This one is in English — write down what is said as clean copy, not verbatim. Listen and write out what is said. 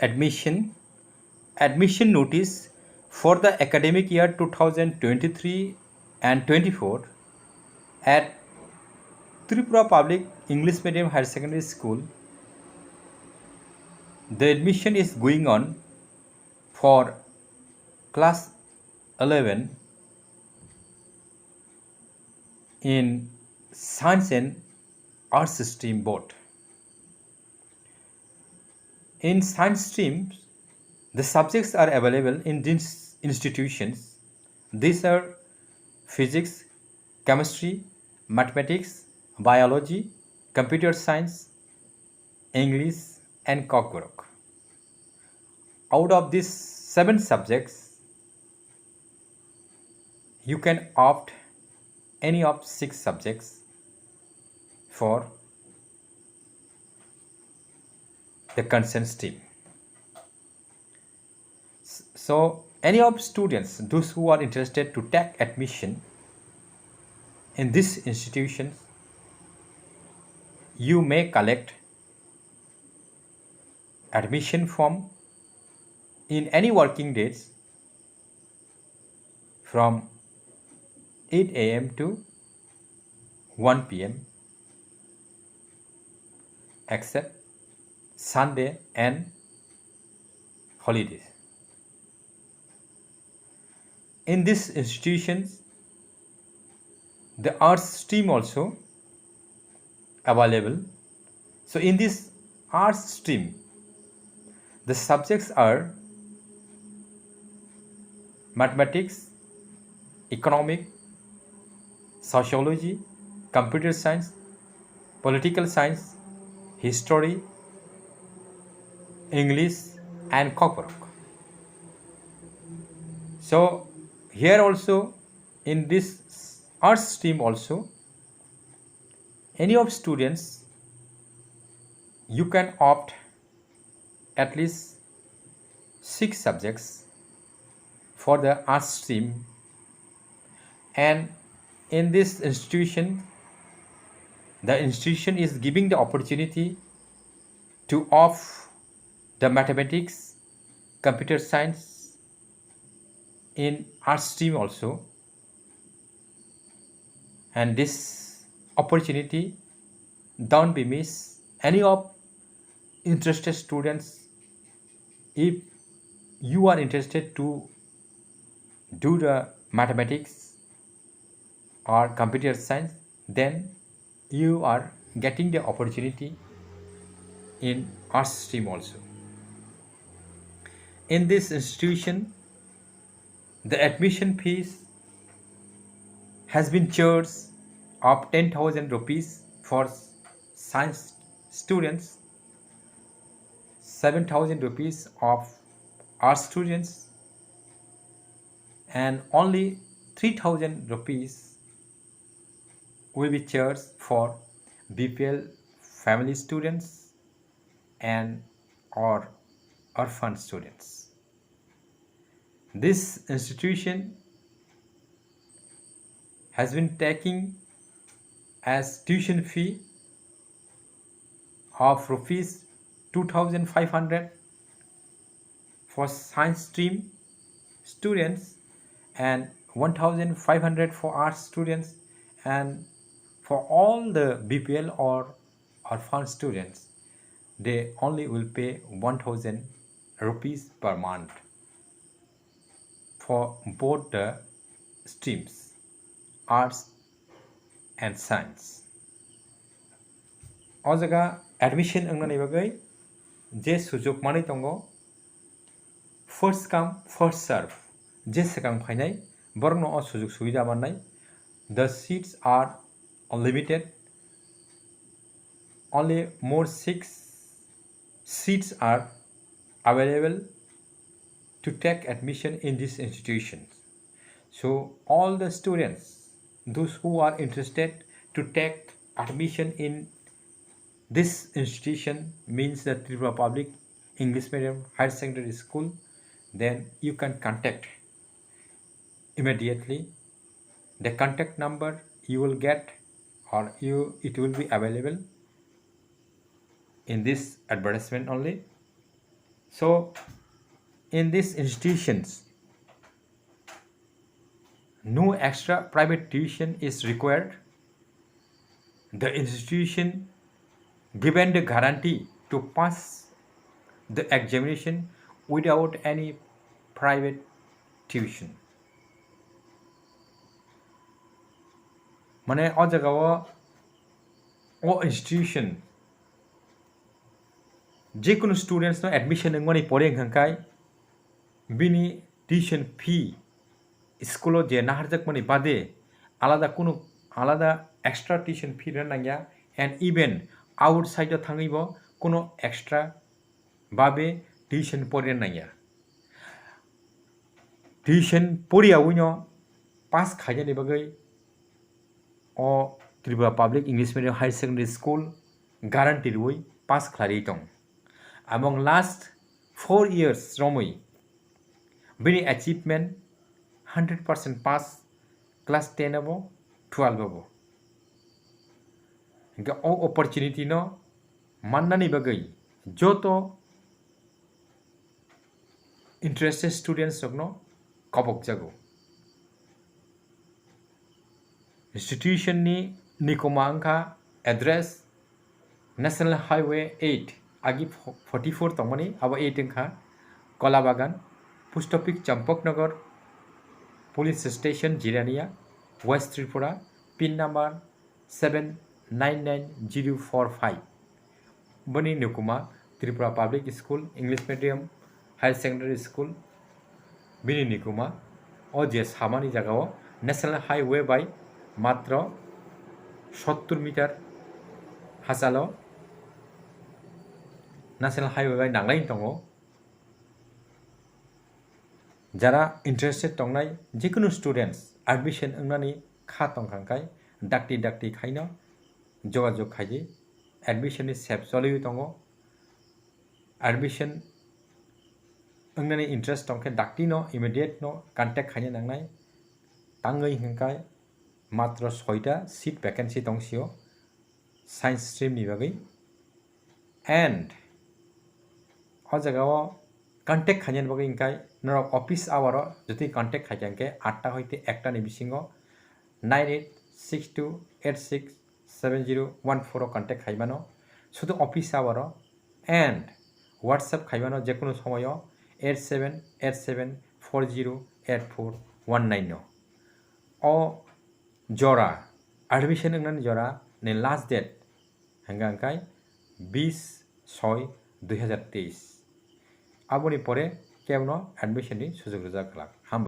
Admission notice for the academic year 2023 and 24 at Tripura Public English Medium Higher Secondary School. The admission is going on for class 11 in Science and Arts stream both. In science streams, the subjects are available in these institutions. These are physics, chemistry, mathematics, biology, computer science, English, and Kokborok. Out of these 7 subjects, you can opt any of 6 subjects for the concerned stream. So any of students, those who are interested to take admission in these institutions, you may collect admission form in any working days from 8 a.m. to 1 p.m. except Sunday and holidays. In these institutions, the arts stream also available. So in this arts stream, the subjects are mathematics, economic, sociology, computer science, political science, history, English, and Kokborok. So here also in this arts stream also, any of students, you can opt at least 6 subjects for the arts stream, and in this institution, the institution is giving the opportunity to opt the mathematics, computer science in arts stream also, and this opportunity don't be miss. Any of interested students, if you are interested to do the mathematics or computer science, then you are getting the opportunity in arts stream also. In this institution, the admission fees has been charged of 10,000 rupees for science students, 7,000 rupees of arts students, and only 3,000 rupees will be charged for BPL family students and or orphan students. This institution has been taking as tuition fee of rupees 2,500 for science stream students and 1,500 for arts students, and for all the BPL or orphan students, they only will pay 1,000 rupees per month for both the streams, arts and science. O jaga admission angnani bagai je sujog manai tongo, first come first serve, je sekang phainai borno o sujog suida mannai. The seats are unlimited. Only more 6 seats are available to take admission in this institution. So all the students, those who are interested to take admission in this institution, means the Tripura Public English Medium Higher Secondary School, then you can contact immediately. The contact number you will get, or it will be available in this advertisement only. So in these institutions, no extra private tuition is required. The institution given the guarantee to pass the examination without any private tuition. মানে অ জায়গাও ও institution যে কোনো students no admission নংমানি পড়ে হাंखाय বিনি tuition fee স্কুলো যে নাহারজাক মানি বাদে আলাদা এক্সট্রা টিউশন ফি রান্নাया एंड इवन आउटसाइड थाङैब কোনো এক্সট্রা বাবে টিউশন পড়ে রান্নাया টিউশন পড়িयावैनो पास खायजानि बागै अ Tripura public English medium higher secondary school guarantee रुई पास खालारि दं among last 4 years रोमै बिनि अचिवमेंट 100% पास क्लास 10 अब 12 अब इनका ओ अपॉर्चुनिटी नो माननानि बागै जोतो इंटरेस्टेड स्टूडेंट्स सकनो कबक जागो इंस्टीट्यूशन नि निकोमा अंका एड्रेस नेशनल हाईवे 8 आगि 44 तंगमानि अब 8 अंका Klabagan post office Champaknagar police station Jirania west Tripura pin number 799045 बनी निकुमा Tripura public school English medium higher secondary school बिनि निकुमा ओ जे सामानि जगह नेशनल हाईवे बाय मात्र 70 मीटर हासालो नेशनल हाईवे बाय नांलाय दङ যারা ইন্টারেস্টেড দंनाय जिकुनु स्टूडेंट्स एडमिशन अंगनानि खा दंखांखाय डाक्टी खायनो जगाजग खायि एडमिशन सेफ चलियो दङ एडमिशन अंगनानि इंटरेस्ट दंखाय डाक्टी नो इमिडिएट नो कांटेक्ट खायनो नांनाय ताङै हंखाय मात्र 6टा सीट वैकेंसी दंसियो साइंस स्ट्रीम नि बागै एंड अ जगाव कांटेक्ट खायनो बागै इंखाय नरक ऑफिस आवर जुदि कांटेक्ट खायजांके 8टा हयते 1टा नि बिसिङो 9862867014 कांटेक्ट खायबानो शुद्ध ऑफिस आवर एंड व्हाट्सएप खायबानो जेकुनु समयो 8787408419 ओ जरा एडमिशन नंनानि जरा ने लास्ट डेट हंगांखाय 20/6/2023 आबोनि परे केवनो एडमिशन नि सुजुग रुजा खालाम।